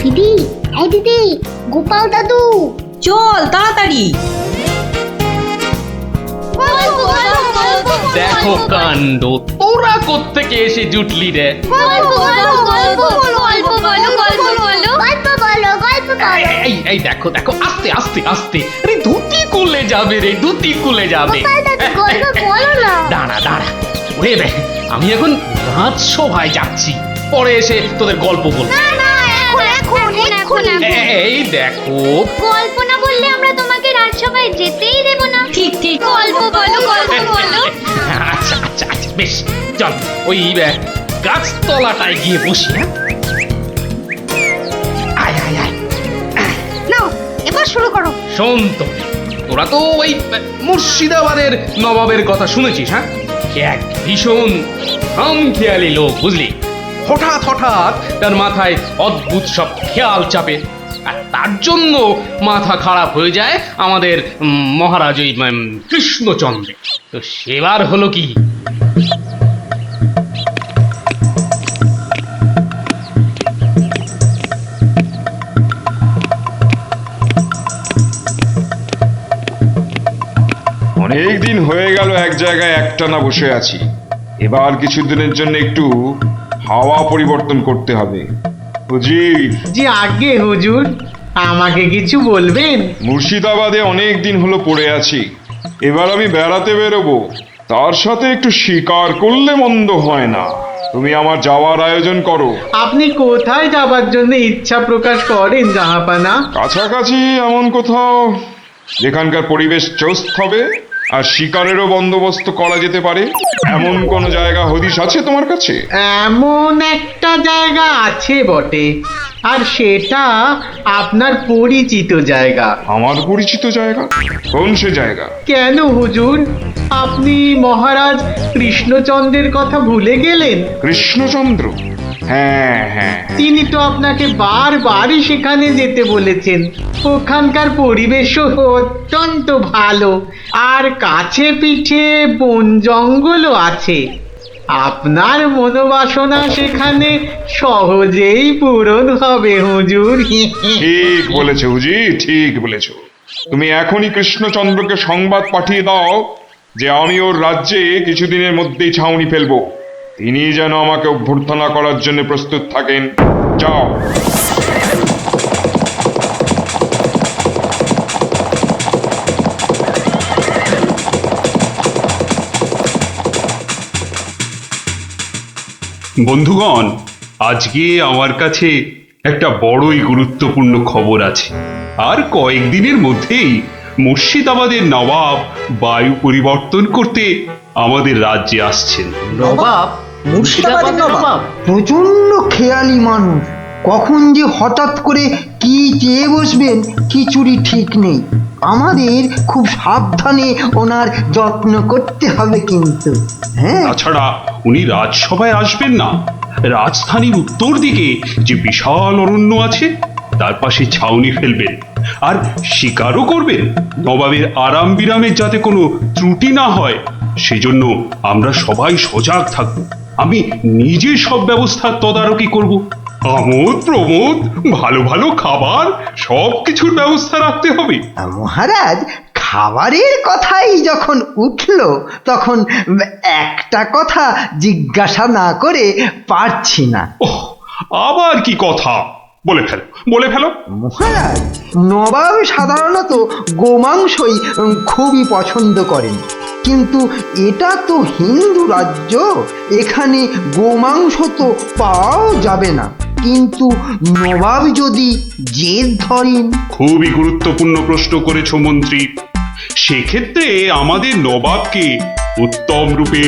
দিদি, এই দিদি, গোপাল দাদু, চল তাড়াতাড়ি। দেখো কাণ্ড, তোরা কোত্থেকে এসে জুটলি রে? এই দেখো দেখো, আস্তে আস্তে আস্তে, আরে ধুতি খুলে যাবে রে, ধুতি খুলে যাবে। দাঁড়া দাঁড়া, ওরে রে, আমি এখন রাজসভায় যাচ্ছি, পরে এসে তোদের গল্প বলবো। এই দেখো, গল্প না বললে আমরা তোমাকে রাজসভায় যেতেই দেব না। ঠিক ঠিক, গল্প বলো, গল্প বলো। আচ্ছা আচ্ছা আচ্ছা, বেশ, চল ওই গাছতলাটায় গিয়ে বসি। হ্যাঁ, আয় আয় আয়। নাও, এবার শুরু করো। শোন তো, তোরা তো ওই মুর্শিদাবাদের নবাবের কথা শুনেছিস? হ্যাঁ, সে এক ভীষণ খামখেয়ালি লোক, বুঝলি। হঠাৎ হঠাৎ তার মাথায় অদ্ভুত সব খেয়াল চাপে, আর তার জন্য মাথা খারাপ হয়ে যায় আমাদের মহারাজ ওই কৃষ্ণচন্দ্র। তো সেবার হলো কি, অনেক দিন হয়ে গেল এক জায়গায় একটানা বসে আছি। এবার কিছুদিনের জন্য একটু হাওয়া পরিবর্তন করতে হবে। হুজির, জি আগে হুজুর, আমাকে কিছু বলবেন? মুর্শিদাবাদে অনেক দিন হলো পড়ে আছি, এবার আমি বেড়াতে বেরোবো, তার সাথে একটু শিকার করলে মন্দ হয় না। তুমি আমার যাওয়ার আয়োজন করো। আপনি কোথায় যাবার জন্য ইচ্ছা প্রকাশ করেন জাহাপানা? কাছাকাছি এমন কোথাও যেখানকার পরিবেশ চোস্ত হবে আর শিকারেরও বন্দোবস্ত করা যেতে পারে, এমন কোন জায়গা হদিশ আছে তোমার কাছে? এমন একটা জায়গা আছে বটে, আর সেটা আপনার পরিচিত জায়গা। আমার পরিচিত জায়গা? কোন সে জায়গা? কেন হুজুর, আপনি মহারাজ কৃষ্ণচন্দ্রের কথা ভুলে গেলেন? কৃষ্ণচন্দ্র? হ্যাঁ হ্যাঁ, তিনি তো আপনাকে বারবারই সেখানে যেতে বলেছেন। ওখানকার পরিবেশও অত্যন্ত ভালো, আর কাছে পিঠে বন জঙ্গলও আছে। আপনার মনোবাসনা সেখানে সহজেই পূরণ হবে হুজুর। ঠিক বলেছো হুজি, ঠিক বলেছো। তুমি এখনই কৃষ্ণচন্দ্রকে সংবাদ পাঠিয়ে দাও যে আমি ওর রাজ্যে কিছুদিনের মধ্যেই ছাউনি ফেলবো। তিনি যেন আমাকে অভ্যর্থনা করার জন্য প্রস্তুত থাকেন। যাও। বন্ধুগণ, আজকে আমার কাছে একটা বড়ই গুরুত্বপূর্ণ খবর আছে। আর কয়েকদিনের মধ্যেই মুর্শিদাবাদের নবাব বায়ু পরিবর্তন করতে আমাদের রাজ্যে আসছেন। নবাব? মুর্শিদাবাদের নবাব? প্রচন্ড খেয়ালি মানুষ, কখন যে হঠাৎ করে কি চেয়ে বসবেন কিছুরই ঠিক নেই। আমাদের খুব সাবধানে ওনার যত্ন করতে হবে কিন্তু। হ্যাঁ, তাছাড়া উনি রাজসভায় আসবেন না, রাজধানীর উত্তর দিকে যে বিশাল অরণ্য আছে তার পাশে ছাউনি ফেলবেন, আর শিকারও করবেন। নবাবের আরাম বিরামের যাতে কোনো ত্রুটি না হয় সেজন্য আমরা সবাই সজাগ থাকব। আমি নিজে সব ব্যবস্থার তদারকি করব। আমোদ প্রমোদ, ভালো ভালো খাবার, সব কিছুর ব্যবস্থা রাখতে হবে। মহারাজ, খাবারের কথাই যখন উঠলো তখন একটা কথা জিজ্ঞাসা না করে পারছি না। ওহ, আবার কি কথা? বলে ফেলো, বলে ফেলো। মহারাজ, নবাব সাধারণত গোমাংসই খুবই পছন্দ করেন, কিন্তু এটা তো হিন্দু রাজ্য, এখানে গোমাংস তো পাওয়াও যাবে না। কিন্তু নবাব যদি জেদ ধরেন। খুবই গুরুত্বপূর্ণ প্রশ্ন করেছো মন্ত্রী। সেক্ষেত্রে আমাদের নবাবকে উত্তম রূপে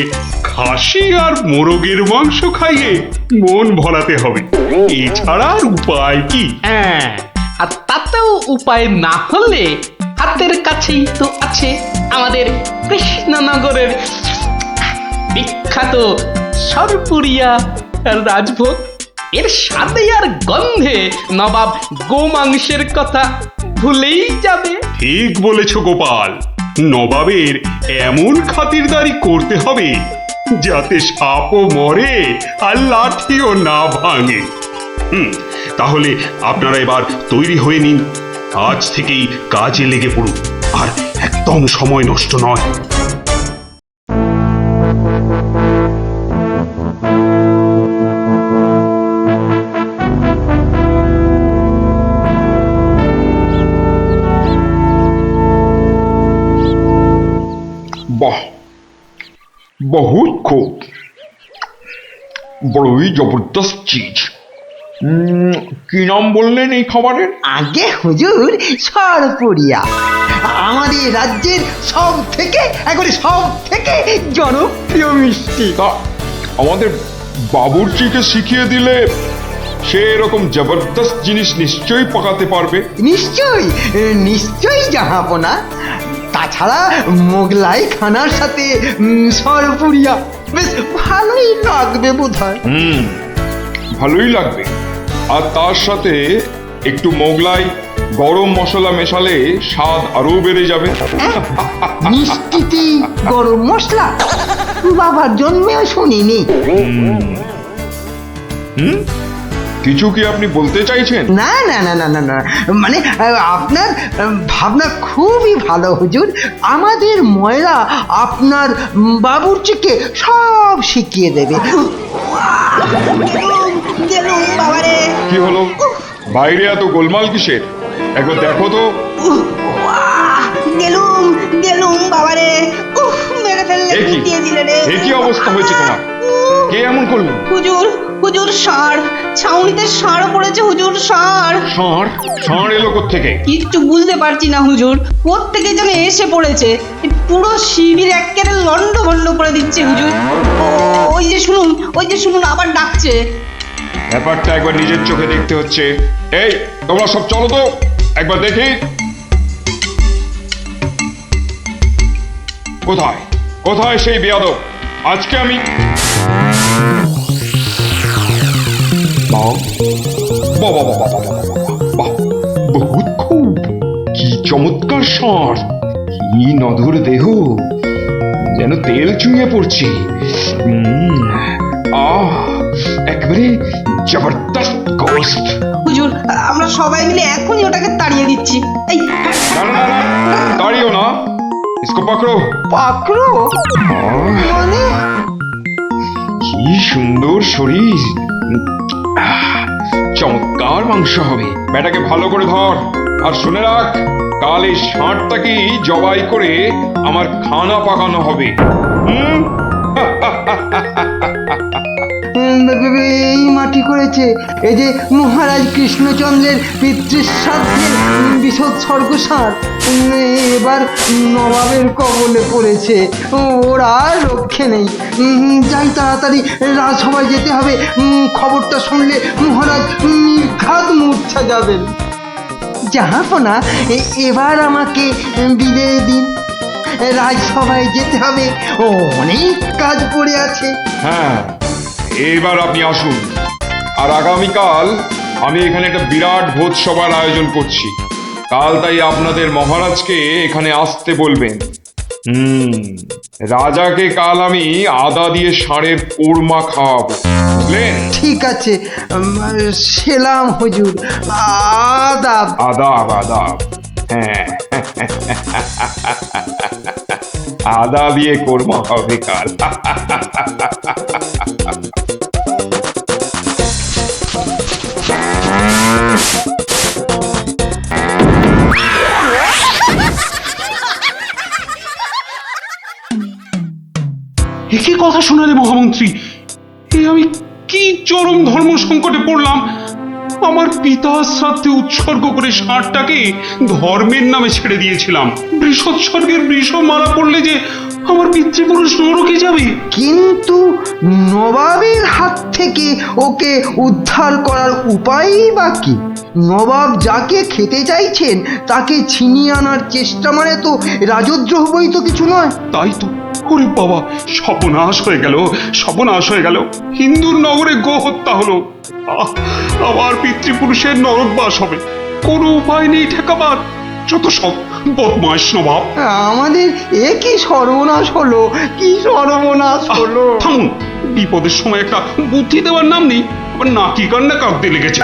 খাসি আর মোরগের মাংস খাইয়ে মন ভরাতে হবে। এছাড়া আর উপায় কি? হ্যাঁ, আর তাতেও উপায় না হলে হাতের কাছেই তো আছে আমাদের কৃষ্ণনগরের বিখ্যাত সরপুরিয়া রাজভোগ। এর স্বাদে আর গন্ধে নবাব গোমাংসের কথা ভুলেই যাবে। ঠিক বলেছো গোপাল, নবাবের এমন খাতিরদারি করতে হবে যাতে সাপও মরে আর লাঠিও না ভাঙে। তাহলে আপনারা এবার তৈরি হয়ে নিন। আজ থেকেই কাজে লেগে পড়ুন, আর একদম সময় নষ্ট নয়। বাহ, বহুত খুব, বড়ই জবরদস্ত চিজ। কি নাম বললেন এই খাবারের? আগে হুজুর সরপুরিয়া, আমাদের রাজ্যের সব থেকে জনপ্রিয় মিষ্টি। তা আমাদের বাবুর্চিকে শিখিয়ে দিলে সে এরকম জবরদস্ত জিনিস নিশ্চয়ই পাকাতে পারবে। নিশ্চয়ই জাহাপনা। তাছাড়া মোগলাই খানার সাথে সরপুরিয়া বেশ ভালোই লাগবে বোধহয়। ভালোই লাগবে। আর তার সাথে একটু মোগলাই গরম মশলা মেশালে স্বাদ আরো বেড়ে যাবে। মিষ্টিতে গরম মশলা বাবার জন্মেও শুনিনি। কিছু কি আপনি বলতে চাইছেন? না না না না না না, মানে আপনার ভাবনা খুবই ভালো হুজুর। আমাদের ময়রা আপনার বাবুর্চিকে সব শিখিয়ে দেবে। কি হলো, বাইরে এত গোলমাল কিসের? একবার দেখো তো। এ কি অবস্থা হয়েছে তোমার? কে এমন করলো? হুজুর ষাঁড়, ছাউনিতে ষাঁড় পড়েছে হুজুর, ষাঁড়। ষাঁড়? ষাঁড় এলো কোত্থেকে? কিচ্ছু বুঝতে পারছি না হুজুর, কোত্থেকে যেন এসে পড়েছে। পুরো শিবির একেবারে লন্ডভন্ড করে দিচ্ছে হুজুর। ওই যে শুনুন আবার ডাকছে। ব্যাপারটা একবার নিজের চোখে দেখতে হচ্ছে। এই তোমরা সব চলো তো, একবার দেখি। কোথায় কোথায় সেই বেয়াদব? আজকে আমি বহুত খুব, কি চমৎকার ষাঁড়, কি নধর দেহ, যেন তেল চুইয়ে পড়ছে। একেবারে জবরদস্ত গোস্ত। হুজুর আমরা সবাই মিলে এখনই ওটাকে তাড়িয়ে দিচ্ছি। এই না, তাড়িও না, ইসকো পাকড়ো। পাকড়ো মানে? কি সুন্দর শরীর, চমৎকার মাংস হবে। বেটাকে ভালো করে ধর, আর শুনে রাখ, কাল এই ষাঁড়টাকেই জবাই করে আমার খানা পাকানো হবে। এই মাটি করেছে, এই যে মহারাজ কৃষ্ণচন্দ্রের পিতৃশ্রাদ্ধের বিসৎসর্গসার এবার নবাবের কবলে পড়েছে। ওর আর রক্ষে নেই। যাই তাড়াতাড়ি রাজসভায় যেতে হবে। খবরটা শুনলে মহারাজ নির্ঘাত মূর্ছা যাবেন। জাহাপনা, এবার আমাকে বিদায় দিন। রাজসভায় যেতে হবে, অনেক কাজ পড়ে আছে। হ্যাঁ, এবার আপনি আসুন। আর আগামীকাল আমি এখানে একটা বিরাট ভোজ সভার আয়োজন করছি। কাল তাই আপনাদের মহারাজকে এখানে আসতে বলবেন। রাজাকে কাল আমি আদা দিয়ে ষাঁড়ের কোরমা খাওয়াবো, বুঝলেন? ঠিক আছে, সেলাম হুজুর। আদাব। আদাব আদাব। হ্যাঁ, আদা দিয়ে কোরমা হবে কাল। একই কথা শোনালে মহামন্ত্রী, এ আমি কি চরম ধর্ম সংকটে পড়লাম। আমার পিতা শ্রাদ্ধে উৎসর্গ করে ষাঁড়টাকে ধর্মের নামে ছেড়ে দিয়েছিলাম। বৃষৎসর্গের বৃষ মারা পড়লে যে আমার পিতৃপুরুষ নরকে যাবে। কিন্তু নবাবের হাত থেকে ওকে উদ্ধার করার উপায়ই বা কি? নবাব যাকে খেতে চাইছেন তাকে ছিনিয়ে আনার চেষ্টা মানে তো রাজদ্রোহ বই তো কিছু নয়। তাই তো, ওরে বাবা, সর্বনাশ হয়ে গেল, সর্বনাশ হয়ে গেল। হিন্দুর নগরে গো হত্যা হলো। আমার পিতৃপুরুষের নরকবাস হবে, কোনো উপায় নেই ঠেকাবার। যত সব বদমাস নবাব। আমাদের এ কি সর্বনাশ হলো, কি সর্বনাশ হলো! থামুন, বিপদের সময় একটা বুদ্ধি দেওয়ার নাম নেই, আবার নাকি কান্না কাঁদতে লেগেছে।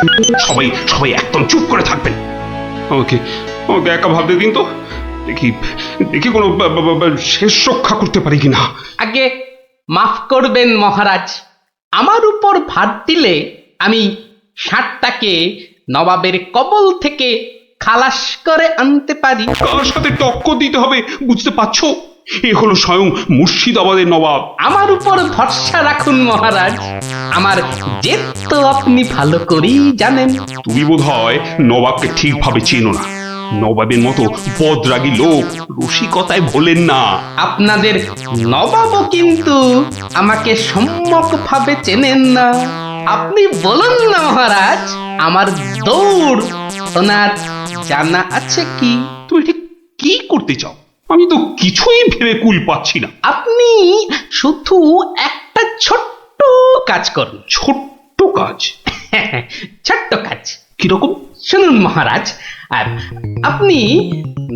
সবাই সবাই একদম চুপ করে থাকবেন। আমাকে আমাকে একা ভাবতে দিন তো, দেখি দেখি কোনো শেষ রক্ষা করতে পারি কিনা। আগে মাফ করবেন মহারাজ, আমার উপর ভার দিলে আমি ষাঁড়টাকে নবাবের কবল থেকে খালাস করে আনতে পারি। কার সাথে টক্কর দিতে হবে বুঝতে পারছো? এ হলো স্বয়ং মুর্শিদাবাদের নবাব। আমার উপর ভরসা রাখুন মহারাজ, আমার জেদ তো আপনি ভালো করেই জানেন। তুমি বোধহয় নবাবকে ঠিকভাবে চেনো না। নবাবের মতো বদরাগী লোক রসিকতায় ভোলেন না। আপনাদের নবাবও কিন্তু আমাকে সম্যকভাবে চেনেন না। আপনি বলুন না মহারাজ, আমার দৌড় ওনার জানা আছে কি? তুমি ঠিক কি করতে চাও? আমি তো কিছুই ভেবে কুল পাচ্ছি না। আপনি শুধু একটা ছোট্ট কাজ করুন। ছোট্ট কাজ? ছোট্ট কাজ কিরকম? শুনুন মহারাজ, আর আপনি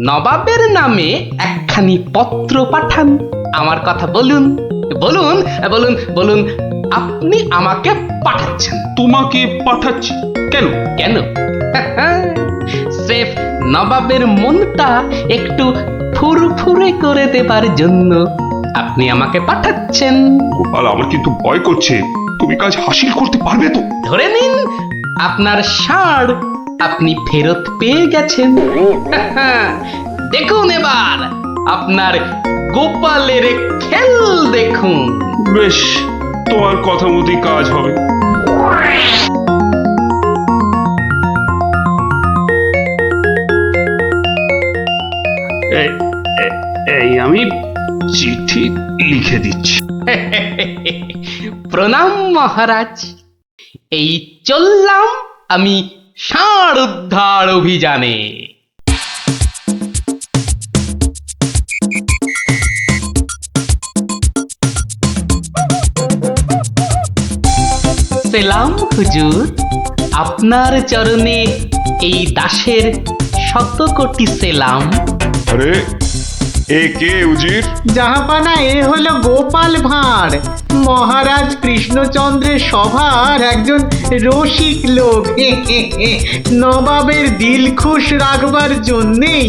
নবাবের নামে একখানি পত্র পাঠান। আমার কথা বলুন বলুন বলুন বলুন, আপনি আমাকে পাঠাচ্ছেন। তোমাকে পাঠাচ্ছি? কেন? কেন? স্রেফ নবাবের মনটা একটু ফুরফুরে করে দেবার জন্য আপনি আমাকে পাঠাচ্ছেন। গোপাল, আমার কিন্তু ভয় করছে। তুমি কাজ হাসিল করতে পারবে তো? ধরে নিন আপনার ষাঁড় আপনি ফেরত পেয়ে গেছেন। দেখুন এবার আপনার গোপালের খেল দেখুন। বেশ, তোমার কথা মতোই কাজ হবে। এই আমি চিঠি লিখে দিচ্ছি। প্রণাম মহারাজ, এই চললাম আমি ষাঁড় উদ্ধার অভিযানে। সেলাম হুজুর, আপনার চরণে এই দাসের শত কোটি সেলাম। আরে এ কে উজির? জাহাপানা, এ হলো গোপাল ভাঁড়, মহারাজ কৃষ্ণচন্দ্রের সভার একজন রসিক লোক। নবাবের দিল খুশ রাখবার জন্যেই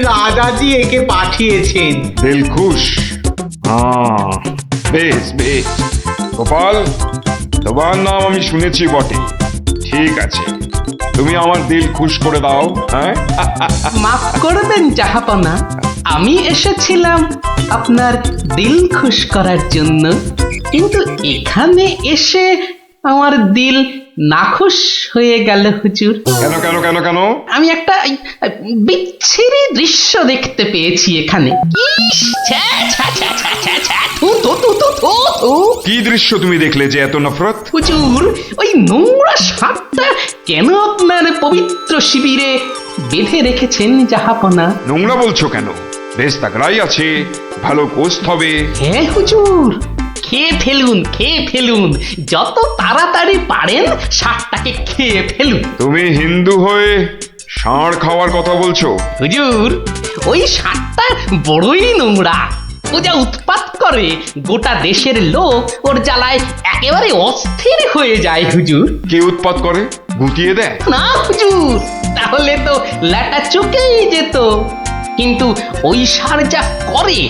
রাজাজি একে পাঠিয়েছেন। দিলখুশ? বেশ বেশ। গোপাল, তোমার নাম আমি শুনেছি বটে। ঠিক আছে, তুমি আমার দিল খুশ করে দাও। হ্যাঁ, মাফ করবেন জাহাপনা, আমি এসেছিলাম আপনার দিল খুশ করার জন্য, কিন্তু এখানে এসে আমার দিল নাখুশ হয়ে গেল হুজুর। কেন কেন কেন কেন? আমি একটা বিচ্ছিরি দৃশ্য দেখতে পেয়েছি এখানে। ইস, ছ্যা, ছ্যা, ছ্যা, ছ্যা, ছ্যা, ছ্যা, থু, থু, থু, থু, থু, থু। কি দৃশ্য তুমি দেখলে যে এত নফরত? হুজুর, ওই নোংরা সাপটা কেন আপনার পবিত্র শিবিরে বেঁধে রেখেছেন জাহাপনা? নোংরা বলছো কেন? বেশ তাগড়াই আছে, ভালো গোস্ত হবে। হ্যাঁ হুজুর, খেয়ে ফেলুন, খেয়ে ফেলুন, যত তাড়াতাড়ি পারেন সাপটাকে খেয়ে ফেলুন। তুমি হিন্দু হয়ে ষাঁড় খাওয়ার কথা বলছো? হুজুর, ওই সাপটা বড়ই নোংরা। ও যা উৎপাত করে, গোটা দেশের লোক ওর জ্বালায় একেবারে অস্থির হয়ে যায় হুজুর। কে উৎপাত করে? গুটিয়ে দেয়? না হুজুর, তাহলে তো ল্যাটা চুকেই যেত। কিন্তু ওই সার যা করে,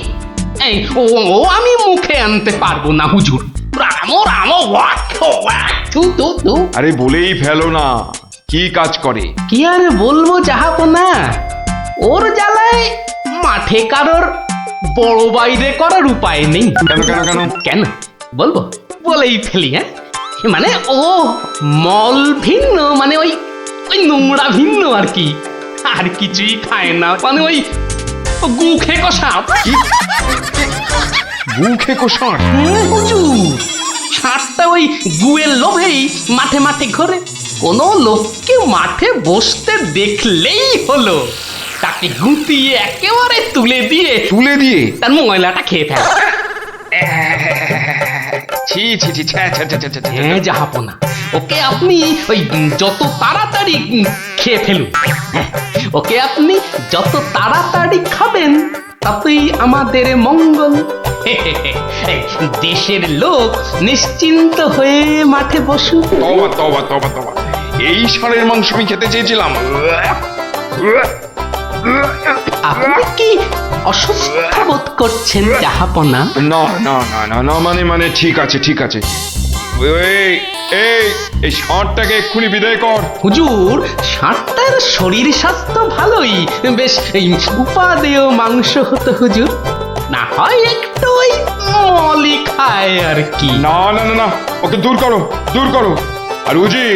এই ও ও আমি মুখে আনতে পারবো না হুজুর। রামো রামো ওয়াক ওয়াক, থু থু থু। আরে বলেই ফেলো না, কি কাজ করে? কি আর বলবো জাহাপনা, ওর জ্বালায় মাঠে কারোর বড় বাইরে করার উপায় নেই। কেন কেন কেন? কেন বলবো? বলেই ফেলি। হ্যাঁ, মানে ও মল ভিন্ন, মানে ওই ওই নোংরা ভিন্ন আর কি, আর কিছুই খায় না। মানে ওই গু খেকো সাপ। গু খেকো ষাঁড়? হুজুর, সাপটা ওই গুয়ের লোভেই মাঠে মাঠে ঘোরে। কোনো লোককে মাঠে বসতে দেখলেই হলো তাকে গুটিয়ে একেবারে তুলে দিয়ে তুলে দিয়ে? তার ময়লাটা খেয়ে ফেলে। ছি ছি ছি ছ্যা, ছ্যা, ছ্যা, ছ্যা, ছ্যা, ছ্যা। হ্যাঁ জাহাপনা, ওকে আপনি ওই যত তাড়াতাড়ি খেয়ে ফেলুন। হ্যাঁ, ওকে আপনি যত তাড়াতাড়ি খাবেন ততই আমাদের মঙ্গল। এই, দেশের লোক নিশ্চিন্ত হয়ে মাঠে বসুক। তবা তবা তবা তবা, এই ষাঁড়ের মাংস আমি খেতে চেয়েছিলাম। আপনি কি অসুস্থ বোধ করছেন জাহাপনা? না না না না না, মানে ঠিক আছে ঠিক আছে। এই এই এই ষাঁড়টাকে এক্ষুনি বিদায় কর। হুজুর, ষাঁড়টার শরীর স্বাস্থ্য ভালোই, বেশ এই উপাদেয় মাংস হতো হুজুর, না হয় একটু ওই মলি খায় আর কি। না না না না, ওকে দূর করো দূর করো। আর উজি,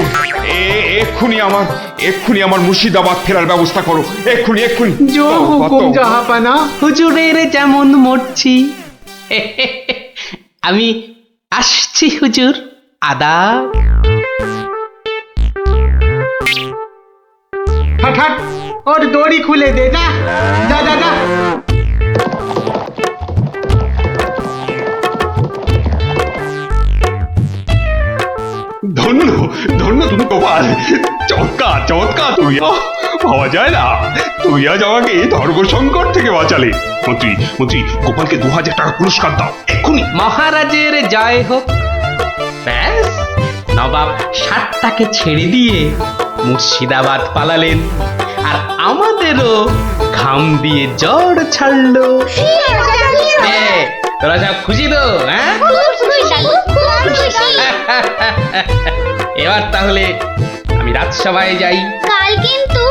এক্ষুনি আমার মুর্শিদাবাদ ফেরার ব্যবস্থা করো, এক্ষুনি এক্ষুনি। জো হুকুম জাহাপানা। হুজুরের যেমন মরছি। আমি আসছি হুজুর, আদাব। হাট হাট, ওর দড়ি খুলে দে, যা যা যা যা। ধন্য ধন্য তুমি গোপাল, চমৎকার চমৎকার তুই। ভাবা যায় না, তুই আজ আমাকে ধর্ম সংকট থেকে বাঁচালে। মন্ত্রী মন্ত্রী, গোপালকে 2000 টাকা পুরস্কার দাও এক্ষুনি। মহারাজের জয় হোক। ব্যাস, নবাব ষাটটাকে ছেড়ে দিয়ে মুর্শিদাবাদ পালালেন, আর আমাদেরও ঘাম দিয়ে জ্বর ছাড়লো। তোরা সব খুশি তো? হ্যাঁ, এবার তাহলে আমি রাজসভায় যাই। কাল কিন্তু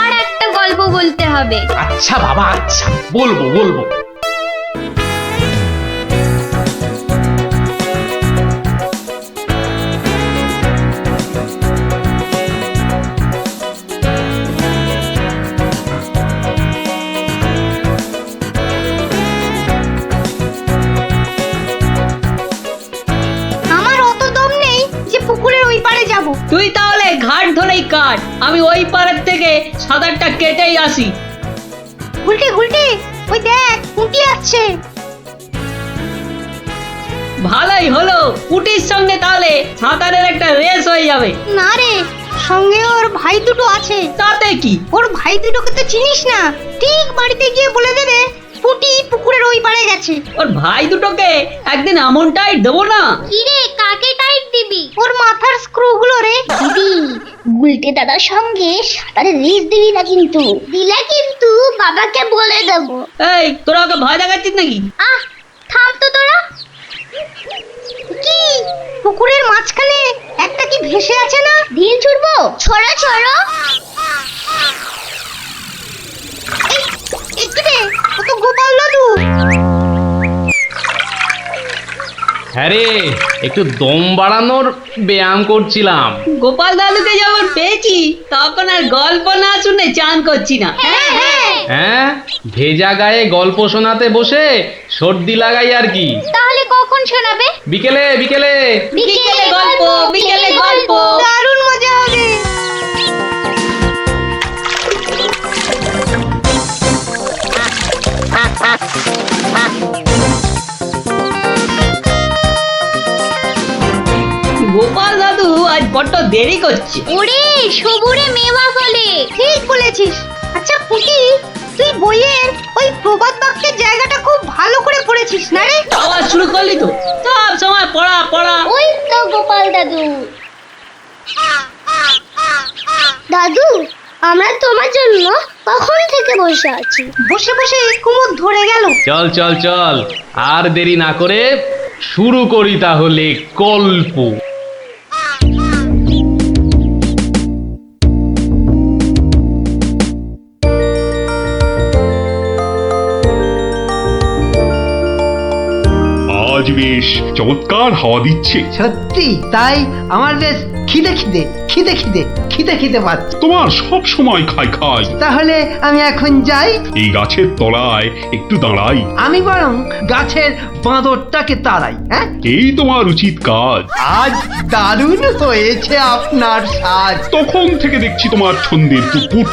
আর একটা গল্প বলতে হবে। আচ্ছা বাবা, আচ্ছা, বলবো বলবো। আমার অত দম নেই যে পুকুরের ওই পারে যাব। তুই তাহলে ঘাট ধরেই কাট, আমি ওই পাড়ের থেকে সাঁতারটা কেটেই আসি। গুলটে গুলটে, ওই দেখ পুঁটি আসছে। ভালোই হলো, পুটির সঙ্গে তাহলে সাঁতারের একটা রেস হয়ে যাবে। না রে, সঙ্গে ওর ভাই দুটো আছে। তাতে কি? ওর ভাই দুটোকে তো চিনিস না, ঠিক বাড়িতে গিয়ে বলে দেবে পুঁটি পুকুরের ওই পারে গেছে। ওর ভাই দুটোকে একদিন এমন টাইট দেবো না। কি রে, কাকে টাইট দিবি? ওর মাথার স্ক্রু গুলো রে। দিদি, গুলটে দাদার সঙ্গে সাঁতারে রেস দিবি না কিন্তু। দিলে কিন্তু বাবাকে বলে দেবো। এই, তোরা ওকে ভয় দেখাচ্ছিস নাকি? আহ, থাম তো তোরা। কি পুকুরের মাঝখানে একটা কি ভেসে আছে না? ঢিল ছুড়বো? ছড়ো ছড়ো। একটু রে, ও তো গোপাল দাদু। হ্যাঁ রে, একটু দম বাড়ানোর ব্যায়াম করছিলাম। গোপাল দাদুকে যখন পেয়েছি তখন আর গল্প না শুনে চান করছি না। হ্যাঁ হ্যাঁ। হ্যাঁ, ভেজা গায়ে গল্প শোনাতে বসে সর্দি লাগাই আর কি। তাহলে কখন শোনাবে? বিকেলে বিকেলে। বিকেলে গল্প, বিকেলে গল্প। দারুণ মজা হবে। গোপাল দাদু আজ বড্ড দেরি করছে। ওরে, সবুরে মেওয়া ফলে। ঠিক বলেছিস। আচ্ছা পুটি, তুই বইয়ের ওই প্রবাদ বাক্যের জায়গাটা খুব ভালো করে পড়েছিস না রে? আবার শুরু করলি তো, সব সময় পড়া পড়া। ওই তো গোপাল দাদু। দাদু, আমরা তোমার জন্য কখন থেকে বসে আছি। বসে বসে কুমুদ ধরে গেল। চল চল চল, আর দেরি না করে শুরু করি তাহলে গল্প। আজ বেশ চমৎকার হাওয়া দিচ্ছে। সত্যি তাই, আমার বেশ খিদে খিদে খিদে খিদে খিদে খিদে পাচ্ছে। তোমার সব সময় খাই খাই। তাহলে আমি এখন যাই। এই গাছের তলায় একটু দাঁড়াই। আমি বরং গাছের বাঁদরটাকে তাড়াই। হ্যাঁ, এই তোমার উচিত কাজ। আজ দারুণ হয়েছে আপনার সাজ। তখন থেকে দেখছি তোমার ছন্দের টুকুট।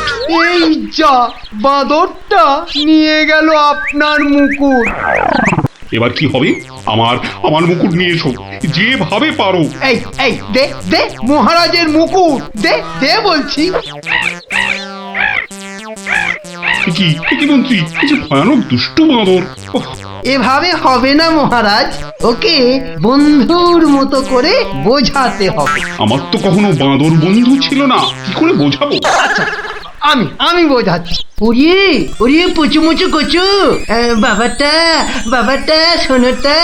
এই যা, বাঁদরটা নিয়ে গেল আপনার মুকুট। এবার কি হবে? আমার আমার মুকুট নিয়ে এসো, যেভাবে পারো। এই এই দে দে মহারাজের মুকুট, দে দে বলছি। কি মন্ত্রী, এই যে ভয়ানক দুষ্টু বাঁদর! ওহ, এভাবে হবে না মহারাজ, ওকে বন্ধুর মতো করে বোঝাতে হবে। আমার তো কখনো বাঁদর বন্ধু ছিল না, কি করে বোঝাবো? আমি বোঝাচ্ছি। ওরে ওরে পুচু মুচু কচু, বাবাটা বাবাটা সোনাটা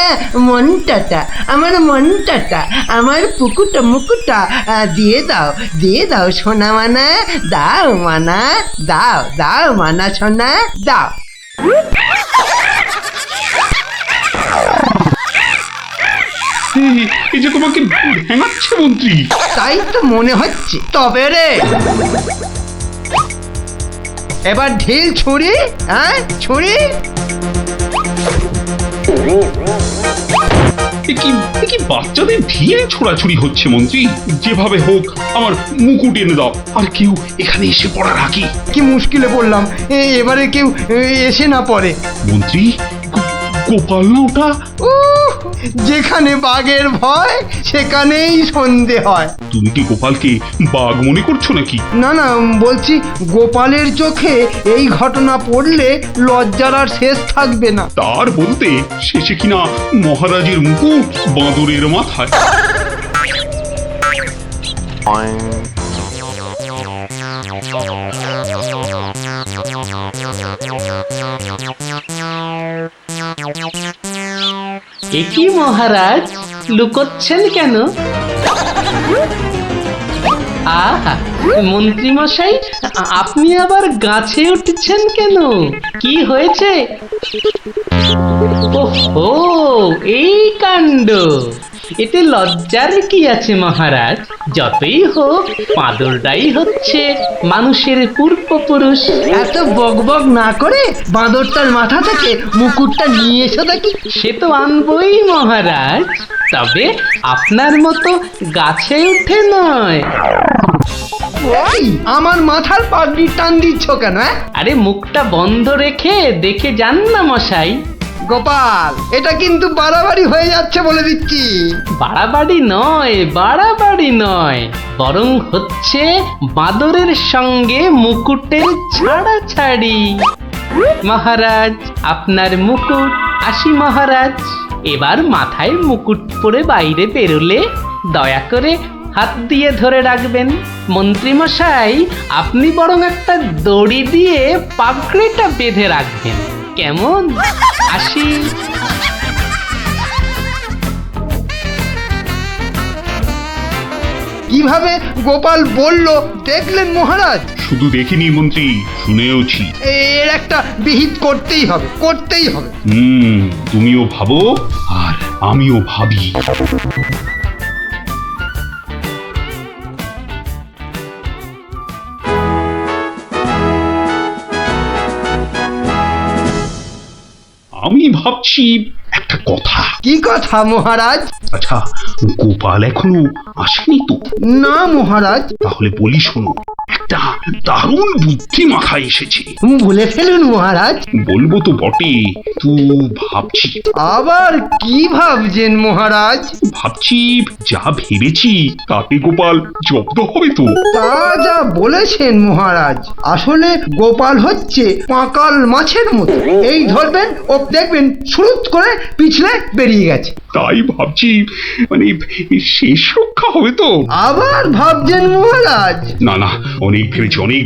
মনটাটা, আমার মনটাটা, আমার পুকুটা মুকুটা দিয়ে দাও সোনা মানা, দাও মানা, দাও দাও মানা সোনা দাও। এই যে তোমাকে ভেঙাচ্ছে মন্ত্রী। তাই তো মনে হচ্ছে। তবে রে এবার ঢিল ছুরি, হ্যাঁ ছুরি। এ কি বাচ্চাদের ঢিলে ছোড়াছুড়ি হচ্ছে মন্ত্রী? যেভাবে হোক আমার মুকুট এনে দাও, আর কেউ এখানে এসে পড়ার আগে। কি মুশকিলে পড়লাম, এবারে কেউ এসে না পড়ে। মন্ত্রী, গোপাল না ওটা? উহ, যেখানে বাঘের ভয় সেখানেই সন্ধে হয়। তুমি কি গোপালকে বাঘ মনে করছো নাকি? না না, বলছি গোপালের চোখে এই ঘটনা পড়লে লজ্জার আর শেষ থাকবে না। তার বলতে শেষে কিনা মহারাজের মুকুট বাঁদরের মাথায়। এ কি মহারাজ, লুকোচ্ছেন কেন? আহা, মন্ত্রী মশাই, আপনি আবার গাছে উঠছেন কেন? কি হয়েছে? ওহো, এই কাণ্ড! এতে লজ্জার কি আছে মহারাজ? যতই হোক বাঁদরটাই হচ্ছে মানুষের পূর্বপুরুষ। এত বকবক না করে বাঁদরটার মাথা থেকে মুকুটটা নিয়ে এসো দেখি। সে তো আনবই মহারাজ, তবে আপনার মতো গাছে উঠে নয়। এই, আমার মাথার পাগড়ি টান দিচ্ছ কেন? আরে মুখটা বন্ধ রেখে দেখে যান না মশাই। গোপাল, এটা কিন্তু বাড়াবাড়ি হয়ে যাচ্ছে বলে দিচ্ছি। বাড়াবাড়ি নয়, বরং হচ্ছে বাঁদরের সঙ্গে মুকুটের ছাড়াছাড়ি। মহারাজ, আপনার মুকুট। আসি মহারাজ, এবার মাথায় মুকুট পরে বাইরে বেরোলে দয়া করে হাত দিয়ে ধরে রাখবেন। মন্ত্রী মশাই, আপনি বরং একটা দড়ি দিয়ে পাগড়িটা বেঁধে রাখবেন, কেমন? আসি। কিভাবে গোপাল বলল দেখলেন মহারাজ? শুধু দেখিনি মন্ত্রী, শুনেওছি। এর একটা বিহিত করতেই হবে, করতেই হবে। তুমিও ভাবো আর আমিও ভাবি। আমি ভাবছি একটা কথা। কি কথা মহারাজ? আচ্ছা, গোপাল এখনো আসেনি তো? না মহারাজ। তাহলে বলি শোনো, একটা দারুণ বুদ্ধি মাথায় এসেছে। বলে ফেলুন মহারাজ। বলবো তো বটে, তো ভাবছি। আবার কি ভাবছেন মহারাজ? ভাবছি যা ভেবেছি তাতে গোপাল জব্দ হবে তো? তা যা বলেছেন মহারাজ, আসলে গোপাল হচ্ছে পাঁকাল মাছের মতো। এই ধরবেন ও দেখবেন সুরুত করে পিছলে বেরিয়ে গেছে। তাই ভাবছি, মানে শেষ রক্ষা হবে তো? আবার ভাবছেন মহারাজ? না না, অনেক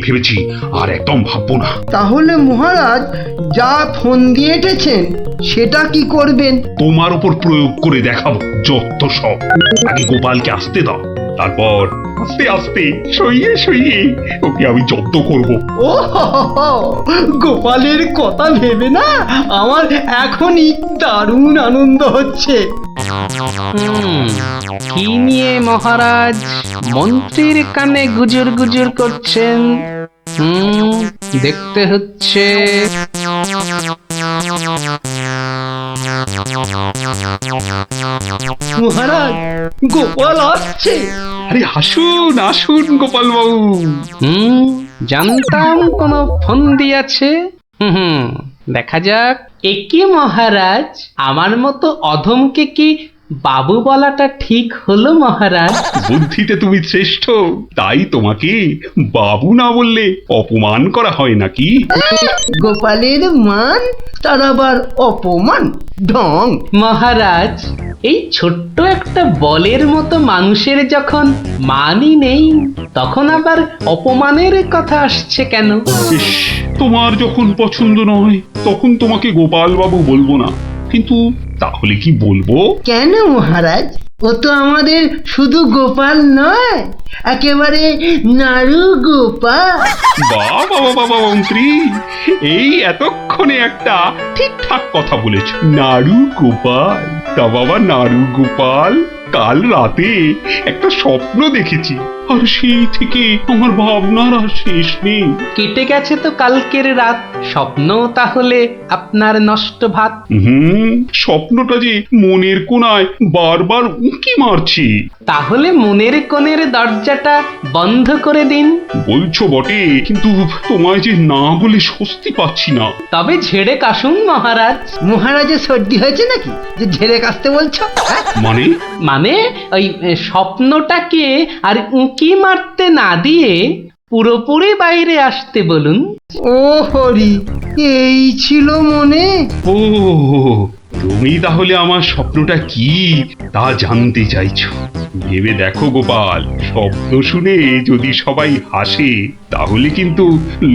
ভেবেছি, আর একদম ভাববো না। তাহলে মহারাজ যা ফোন দিয়ে এঁটেছেন সেটা কি করবেন? তোমার উপর প্রয়োগ করে দেখাবো যত সব। আগে গোপালকে আসতে দাও, তারপর আস্তে আস্তে সইয়ে ওকে আমি জব্দ করব। ও গোপালের কথা ভেবে না আমার এখনই দারুণ আনন্দ হচ্ছে। কি নিয়ে মহারাজ মন্ত্রীর কানে গুজুর গুজুর করছেন? দেখতে হচ্ছে। মহারাজ, গোপাল আসছে। আরে আসুন গোপাল বাবু। জানতাম কোনো ফোন দিয়েছে। দেখা যাক একি মহারাজ, আমার মতো অধমকে কি বাবু বলাটা ঠিক হলো মহারাজ? বুদ্ধিতে তুমি শ্রেষ্ঠ, তাই তোমাকে বাবু না বললে অপমান করা হয় নাকি? গোপালের মান তার আবার অপমান, ঢং। মহারাজ, এই ছোট্ট একটা বলের মতো মানুষের যখন মানই নেই, তখন আবার অপমানের কথা আসছে কেন? ইস, তোমার যখন পছন্দ নয় তখন তোমাকে গোপাল বাবু বলবো না, কিন্তু তাহলে কি বলবো? কেন মহারাজ, ও তো আমাদের শুধু গোপাল নয়, একেবারে নাড়ু গোপাল। বাবা বাবা মন্ত্রী, এই এতক্ষণে একটা ঠিকঠাক কথা বলেছ। নাড়ু গোপাল, তা বাবা নাড়ু গোপাল, কাল রাতে একটা স্বপ্ন দেখেছি, আর সেই থেকে আমার ভাবনার আর শেষ নেই। কেটে গেছে তো কালকের রাত, স্বপ্ন তাহলে আপনার নষ্ট ভাত। স্বপ্নটা যে মনের কোণায় বারবার উঁকি মারছি। তাহলে মনের কোণের দরজাটা বন্ধ করে দিন। বলছো বটে, কিন্তু তোমায় যে না বলে স্বস্তি পাচ্ছি না। তবে ঝেড়ে কাশুন মহারাজ। মহারাজের সর্দি হয়েছে নাকি যে ঝেড়ে কাশতে বলছো? মানে? মানে ওই স্বপ্নটাকে আর উঁকি মারতে না দিয়ে পুরোপুরি বাইরে আসতে বলুন। ও হরি, এই ছিল মনে? ও, তুমি তাহলে আমার স্বপ্নটা কি তা জানতে চাইছো? ভেবে দেখো গোপাল, শব্দ শুনে যদি সবাই হাসে তাহলে কিন্তু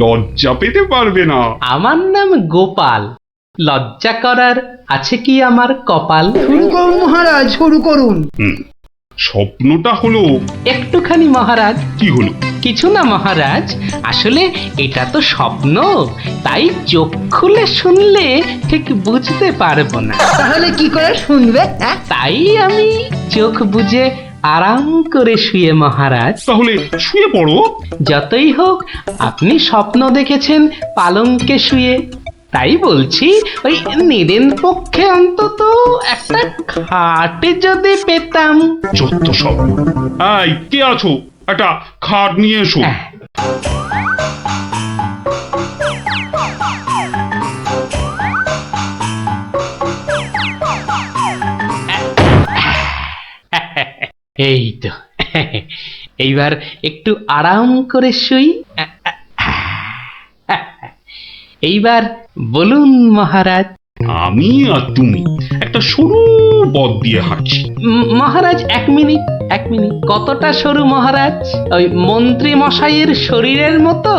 লজ্জা পেতে পারবে না। আমার নাম গোপাল, লজ্জা করার আছে কি আমার কপাল? শুরু করুন মহারাজ, শুরু করুন। স্বপ্নটা হলো একটুখানি মহারাজ। কি হলো? কিছু না মহারাজ, আসলে এটা তো স্বপ্ন, তাই চোখ খুলে শুনলে ঠিক বুঝতে পারবো না। তাহলে কি করে শুনবে? হ্যাঁ? তাই আমি চোখ বুজে আরাম করে শুয়ে মহারাজ। তাহলে শুয়ে পড়ো। যতই হোক আপনি স্বপ্ন দেখেছেন পালঙ্কে শুয়ে, তাই বলছি ওই নিদেন পক্ষে অন্তত একটা খাটে যদি পেতাম। যত সব। এই, কে আছো? একটা খাট নিয়ে এসো। এই তো, এইবার একটু আরাম করে শুই। এইবার বলুন মহারাজ। আমি আর তুমি একটা সরু পথ দিয়ে হাঁটছি। মহারাজ এক মিনিট, এক মিনিট। কতটা সরু মহারাজ? ওই মন্ত্রী মশাইয়ের শরীরের মতো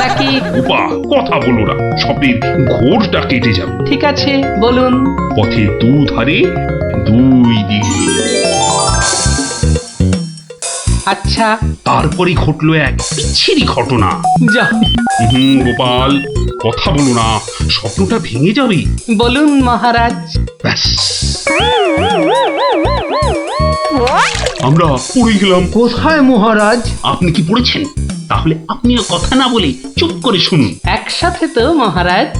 নাকি? বাহ, কথা বলো না, স্বপ্নের ঘোরটা কেটে যাবে। ঠিক আছে, বলুন। পথের দুধারে দুই দিকে। আচ্ছা, তারপরে ঘটলো এক বিচ্ছিরি ঘটনা। যা গোপাল, কথা বলো না, স্বপ্নটা ভেঙে যাবে। বলুন মহারাজ। ব্যাস, আমরা পড়ে গেলাম। কোথায় মহারাজ? আপনি কি পড়েছেন? তাহলে আপনিও কথা না বলে চুপ করে শুনুন। একসাথে তো মহারাজ?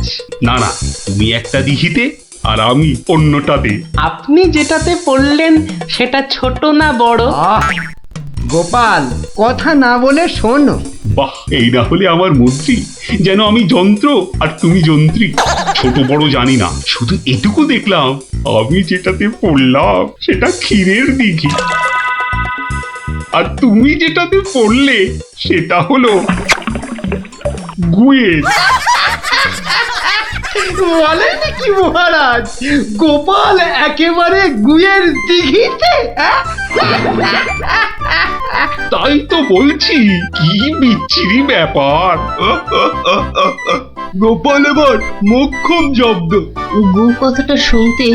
না না, তুমি একটা দিঘিতে আর আমি অন্যটাতে। আপনি যেটাতে পড়লেন সেটা ছোট না বড়? গোপাল, কথা না বলে শোনো। বাহ, এই না হলে আমার মন্ত্রী, যেন আমি যন্ত্র আর তুমি যন্ত্রী। ছোট বড় জানি না, শুধু এটুকু দেখলাম, আমি যেটাতে পড়লাম সেটা ক্ষীরের দিঘি, আর তুমি যেটাতে পড়লে সেটা হলো গুয়ের। বলেন কি মহারাজ, গোপাল একেবারে গুয়ের দিঘিতে? তাই তো বলছি, কি বিচ্ছিরি ব্যাপার। গোপাল এবার মোক্ষম জব্দ। গু কথাটা শুনতে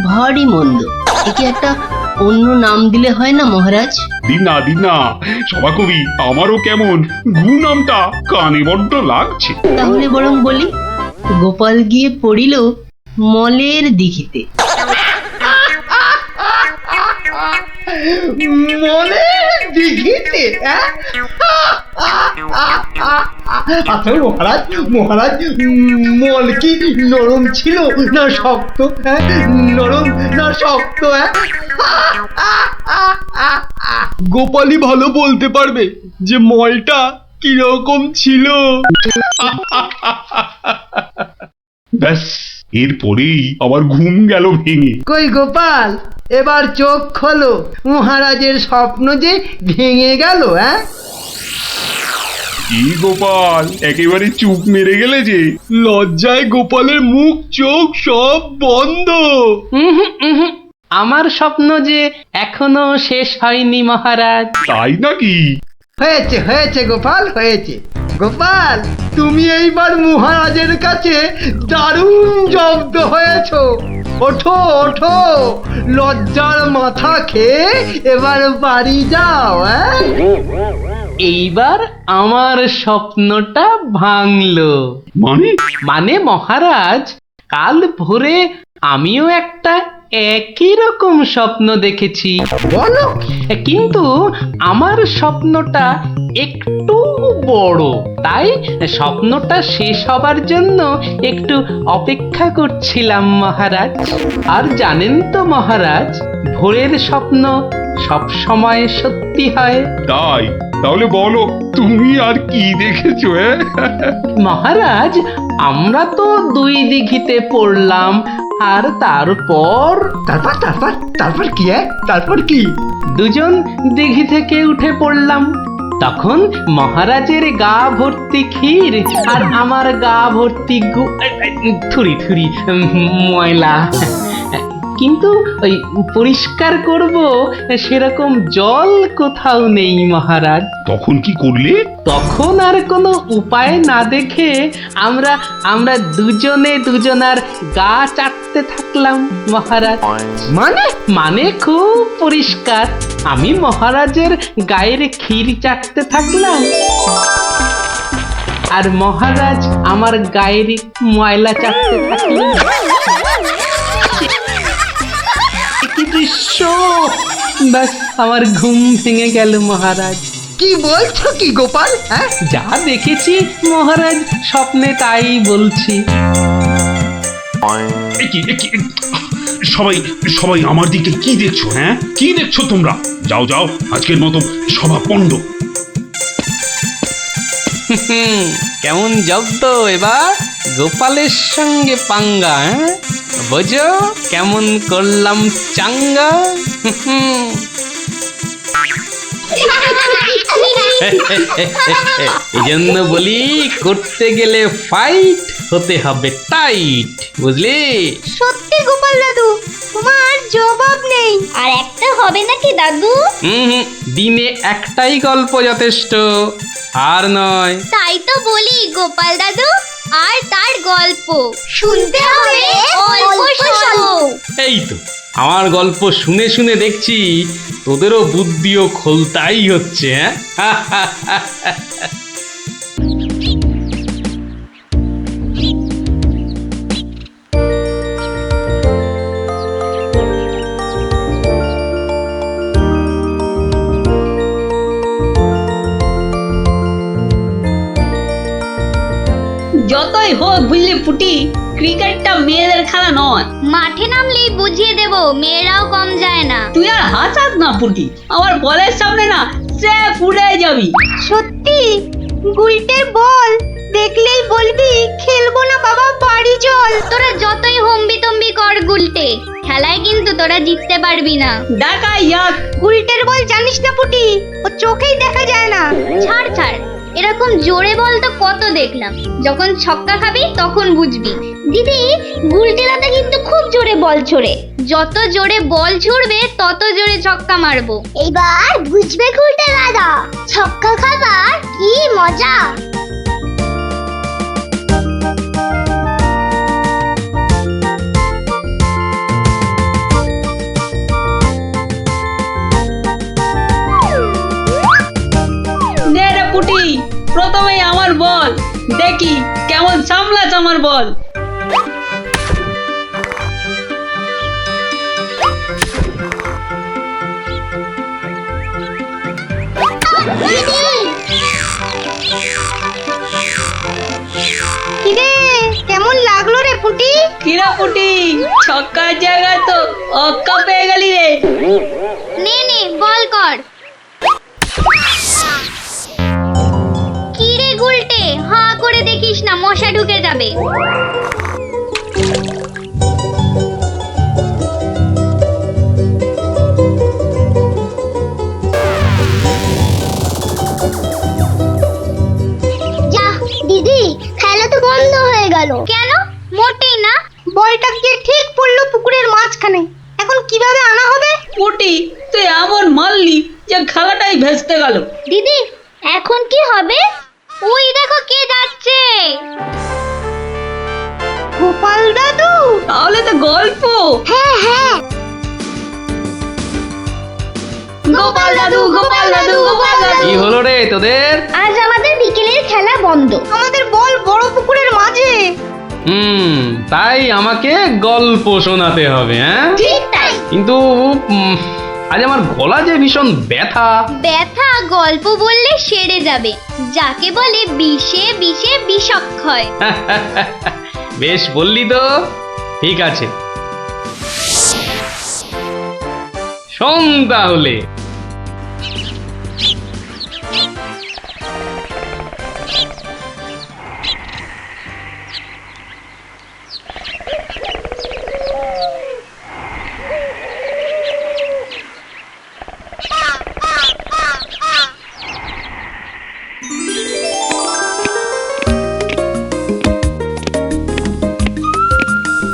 ভারী মন্দ, একে একটা অন্য নাম দিলে হয় না মহারাজ? দিনা দিনা, সভাকবি, আমারও কেমন গু নামটা কানে বড্ড লাগছে। তাহলে বরং বলি, গোপাল গিয়ে পড়িল মলের দিঘিতে। মলের দিঘিতে? আচ্ছা মহারাজ, মহারাজ, মল কি নরম ছিল না শক্ত? নরম না শক্ত? গোপালই ভালো বলতে পারবে যে মলটা কিরকম ছিল। ব্যাস, এরপরেই আবার ঘুম গেল ভেঙে। কই গোপাল, এবার চোখ খোলো, মহারাজের স্বপ্ন যে ভেঙে গেল। হ্যাঁ, কি গোপাল, একেবারে চুপ মেরে গেলে যে। লজ্জায় গোপালের মুখ চোখ সব বন্ধ। উহুম, উহুম। আমার স্বপ্ন যে এখনো শেষ হয়নি মহারাজ। তাই নাকি? হয়েছে হয়েছে গোপাল, হয়েছে। গোপাল, তুমি এইবার মহারাজের কাছে দারুণ জব্দ হয়েছ। ওঠো ওঠো, লজ্জার মাথা খেয়ে এবার বাড়ি যাও। হ্যাঁ, এইবার আমার স্বপ্নটা ভাঙলো। মানে? মানে মহারাজ, কাল ভোরে আমিও একটা একই রকম স্বপ্ন দেখেছি, বলো। কিন্তু আমার স্বপ্নটা একটু বড়। তাই স্বপ্নটা শেষ হবার জন্য একটু অপেক্ষা করছিলাম মহারাজ। আর জানেন তো মহারাজ, ভোরের স্বপ্ন সব সময় সত্যি হয়। তাই? তাহলে বলো, তুমি আর কি দেখেছো? মহারাজ, আমরা তো দুই দিঘিতে পড়লাম, আর তারপর তারপর তারপর তারপর কি? তারপর কি? দুজন দিঘি থেকে উঠে পড়লাম। তখন মহারাজের গা ভর্তি ক্ষীর আর আমার গা ভর্তি থুরি থুরি ময়লা। কিন্তু ওই পরিষ্কার করব সেরকম জল কোথাও নেই মহারাজ। তখন কি করলে? তখন আর কোনো উপায় না দেখে আমরা দুজনে দুজনার গা চাটতে থাকলাম মহারাজ। মানে খুব পরিষ্কার। আমি মহারাজের গায়ের ক্ষীর চাটতে থাকলাম, আর মহারাজ আমার গায়ের ময়লা চাটতে থাকলেন। কি দৃশ্য! ব্যাস, আমার ঘুম ভেঙে গেল মহারাজ। কি বলছো কি গোপাল? হ্যাঁ, যা দেখেছি মহারাজ, স্বপ্নে তাই বলছি। সবাই সবাই আমার দিকে কি দেখছো? হ্যাঁ, কি দেখছো তোমরা? যাও যাও, আজকের মতো সভা পণ্ড। কেমন জব্দ এবার গোপালের সঙ্গে পাঙ্গা? বোঝো কেমন করলাম চাঙ্গা? এই জন্য বলি, করতে গেলে ফাইট হতে হবে টাইট, বুঝলি? সত্যি গোপাল দাদু, তোমার জবাব নেই। আর একটা হবে নাকি দাদু? দিনে একটাই গল্প যথেষ্ট, আর নয়। তাই তো বলি গোপাল দাদু, আর তার গল্প শুনতে হবে অল্প স্বল্প। এই তো, আমার গল্প শুনে শুনে দেখছি তোদেরও বুদ্ধিও খোলতাই হচ্ছে। যতই হোক বুঝলি পুটি, ক্রিকেটটা মেয়েদের খেলা নয়। মাঠে নামলেই বুঝিয়ে দেব, মেয়েরাও কম যায় না। তুই আর হাসাস না পুটি, আমার বলের সামনে না সে উড়ে যাবি। সত্যি? গুলটের বল দেখলেই বলবি খেলবো না বাবা, বাড়ি চল। তোরা যতই হম্বি তম্বি কর গুলটে, খেলায় কিন্তু তোরা জিততে পারবি না। ডাকা ইয়াক। গুলটের বল জানিস না পুটি, ও চোখেই দেখা যায় না। ছাড় ছাড়, এরকম জোরে বল তো কত দেখলাম। যখন ছক্কা খাবি তখন বুঝবি। দিদি, গুলটে দাদা কিন্তু খুব জোরে বল ছোড়ে। যত জোরে বল ছুড়বে তত জোরে ছক্কা মারবো। এইবার বুঝবে গুলটে দাদা, ছক্কা খাবার কি মজা। নে রে পুটি, প্রথমেই আমার বল, দেখি কেমন সামলাস আমার বল। কিরে, কেমন লাগলো রে পুটি? কিরা পুটি, ছক্কার জায়গায় তো অক্কা পেয়ে গেলি রে। নে নে, বল কর। কিরে গুলটে, হাঁ করে দেখিস না, মশা ঢুকে যাবে। বন্ধ হয়ে গেল কেন? মোটেই না। বলটা গিয়ে ঠিক পড়লো পুকুরের মাঝখানে। এখন কিভাবে আনা হবে? পুটি তুই এমন মারলি যে খেলাটাই ভেস্তে গেল। দিদি এখন কি হবে? ওই দেখো কে যাচ্ছে। গোপাল দাদু। তাহলে তো গল্প। হ্যাঁ হ্যাঁ, গোপাল দাদু, গোপাল দাদু, গোপাল দাদু। কি হলো রে তোদের? আজ আমাদের বিকেলের খেলা বন্ধ। আমাদের বল বড় পুকুরের মাঝে। তাই আমাকে গল্প শোনাতে হবে, হ্যাঁ? ঠিক তাই। কিন্তু আজ আমার গলা যে ভীষণ ব্যথা। ব্যথা গল্প বললে সেরে যাবে, যাকে বলে বিষে বিষে বিষক্ষয়। বেশ বললি তো, ঠিক আছে, শোন তাহলে।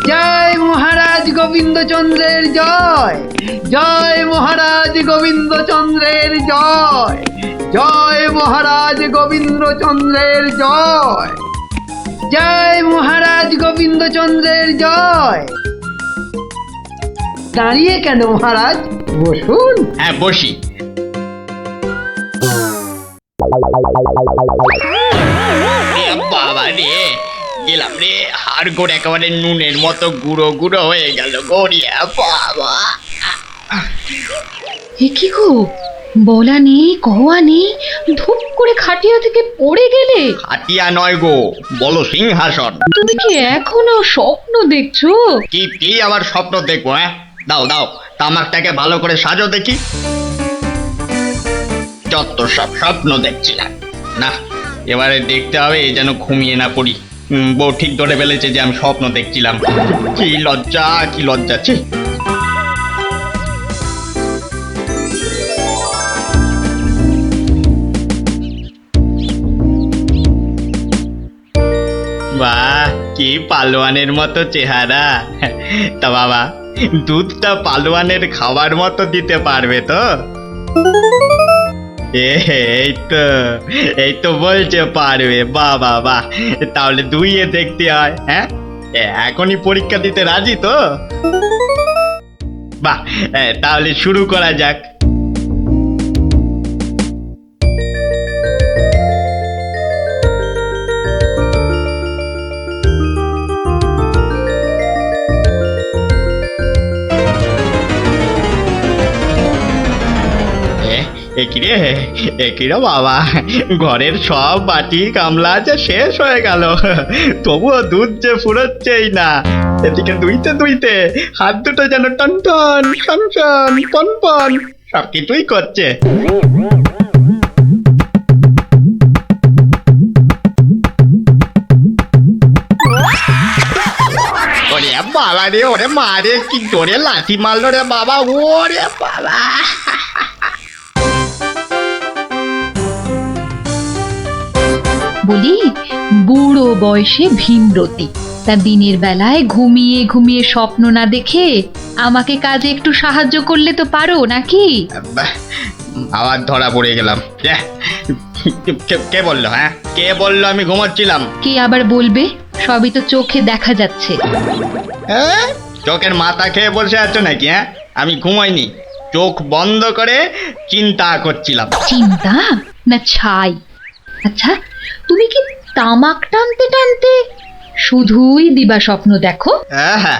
জয় মহারাজ গোবিন্দচন্দ্রের জয়, জয় মহারাজ গোবিন্দচন্দ্রের জয়, জয় মহারাজ গোবিন্দচন্দ্রের জয়, জয় মহারাজ গোবিন্দচন্দ্রের জয়। দাঁড়িয়ে কেন মহারাজ, বসুন। হ্যাঁ বসি। বাবা রে, গেলাম রে, হাড় গোড় একেবারে নুনের মতো গুঁড়ো গুঁড়ো হয়ে গেল গড়িয়া। বাবা এ কি গো, বলা নেই কওয়া নেই, ধূপ করে খাটিয়া থেকে পড়ে গেলে। হাতিয়া নয় গো, বলো সিংহাসন। তুমি কি এখনো স্বপ্ন দেখছো? কি আবার স্বপ্ন দেখবো? হ্যাঁ দাও দাও, তামাকটাকে ভালো করে সাজো দেখি। যত সব স্বপ্ন দেখছিলাম, না এবারে দেখতে হবে যেন ঘুমিয়ে না পড়ি। বউ ঠিক ধরে ফেলেছে যে আমি স্বপ্ন দেখছিলাম। কি লজ্জা, কি লজ্জা। ছি। বাহ, কি পালোয়ানের মতো চেহারা। তা বাবা, দুধটা পালোয়ানের খাবার মতো দিতে পারবে তো? এই তো বলছে পারবে। বাহ বাহ বাহ, তাহলে দুইয়ে দেখতে হয়। হ্যাঁ এখনই পরীক্ষা দিতে রাজি তো? বাহ, তাহলে শুরু করা যাক। একিরে বাবা, ঘরের সব বাটি গামলা যে শেষ হয়ে গেল, তবুও দুধ যে ফুরোচ্ছেই না। এদিকে দুইতে দুইতে হাত দুটো যেন টন টন টন টন পন পন সব কিছুই করছে। ওরে বাবা রে, ওরে মা রে, কি জোরে লাথি মারলো রে বাবা। ওরে বাবা, বলি, বুড়ো বয়সে ভীমরতি, তা দিনের বেলায় ঘুমিয়ে ঘুমিয়ে স্বপ্ন না দেখে আমাকে কাজে একটু সাহায্য করলে তো পারো নাকি? আবার ধরা পড়ে গেলাম। কে বললো? হ্যাঁ কে বললো আমি ঘুমাচ্ছিলাম? কে আবার বলবে? সবই তো চোখে দেখা যাচ্ছে। চোখের মাথা খেয়ে বসে আছো নাকি? হ্যাঁ আমি ঘুমাইনি, চোখ বন্ধ করে চিন্তা করছিলাম। চিন্তা না ছাই? আচ্ছা, তুমি কি তামাক টানতে টানতে শুধুই দিবা স্বপ্ন দেখো? হ্যাঁ,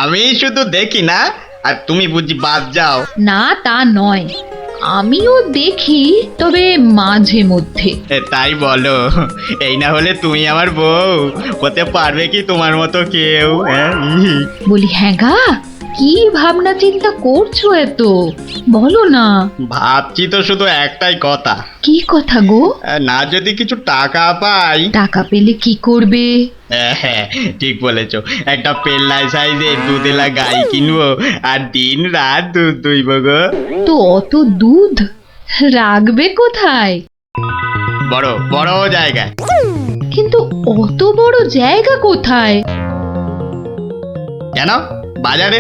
আমি শুধু দেখি না, আর তুমি বুঝি বাদ যাও? না তা নয়, আমিও দেখি, তবে মাঝে মধ্যে। তাই বলো? এই না হলে তুমি আমার বউ হতে পারবে কি তোমার মতো কেউ? বলি হ্যাঁ গা, কি ভাবনা চিন্তা করছো এত, বলো না। ভাবছি তো শুধু একটাই কথা। কি কথা গো? না যদি কিছু টাকা পাই। টাকা পেলে কি করবে? হ্যাঁ ঠিক বলেছো, একটা পেল্লাই সাইজে দুধেলা গাই কিনবো আর দিন রাত দুধ দুইব গো। তো অত দুধ রাখবে কোথায়? বড় বড় জায়গায়। কিন্তু অত বড় জায়গা কোথায়? কেন বাজারে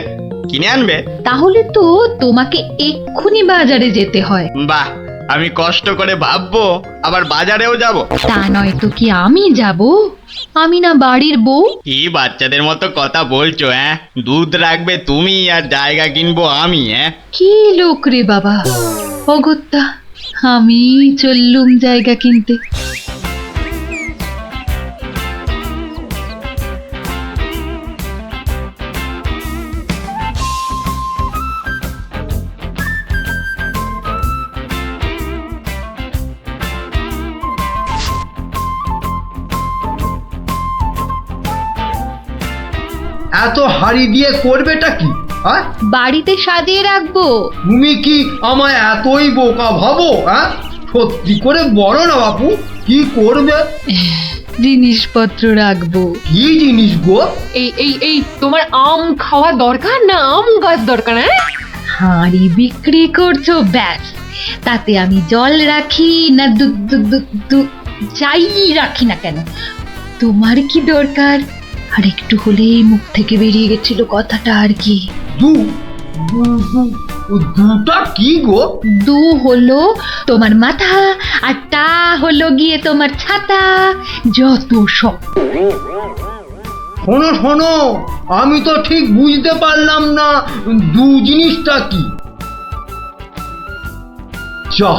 কিনে আনবে? তাহলে তো তোমাকে এক্ষুনি বাজারে যেতে হয়। বাহ, আমি কষ্ট করে ভাববো আবার বাজারেও যাব? তা নয় তো কি আমি যাব? আমি না বাড়ির বউ? কি বাচ্চাদের মতো কথা বলছো? দুধ রাখবে তুমি আর জায়গা কিনবো আমি? কি লোক রে বাবা, অগত্যা আমি চললুম জায়গা কিনতে। এত হাড়ি দিয়ে করবেটা কি? হ্যাঁ, বাড়িতে সাজিয়ে রাখবো। তুমি কি আমায় এতই বোকা ভাবো? হ্যাঁ, সত্যি করে বলো না বাপু, কি করবে? জিনিসপত্র রাখবো। কি জিনিস গো? এই তোমার আম খাওয়া দরকার না আম গাছ দরকার? হাঁড়ি বিক্রি করছো, ব্যাস। তাতে আমি জল রাখি না দুধ দুধ দুধ দুধ যাই রাখি না কেন, তোমার কি দরকার? আর একটু হলেই মুখ থেকে বেরিয়ে গেছিল কথাটা আর কি। দুটা কি গো? দু হলো তোমার মাথা, আর টা হলো গিয়ে তোমার ছাতা, যত সব। শোনো শোনো, আমি তো ঠিক বুঝতে পারলাম না দু জিনিসটা কি। যা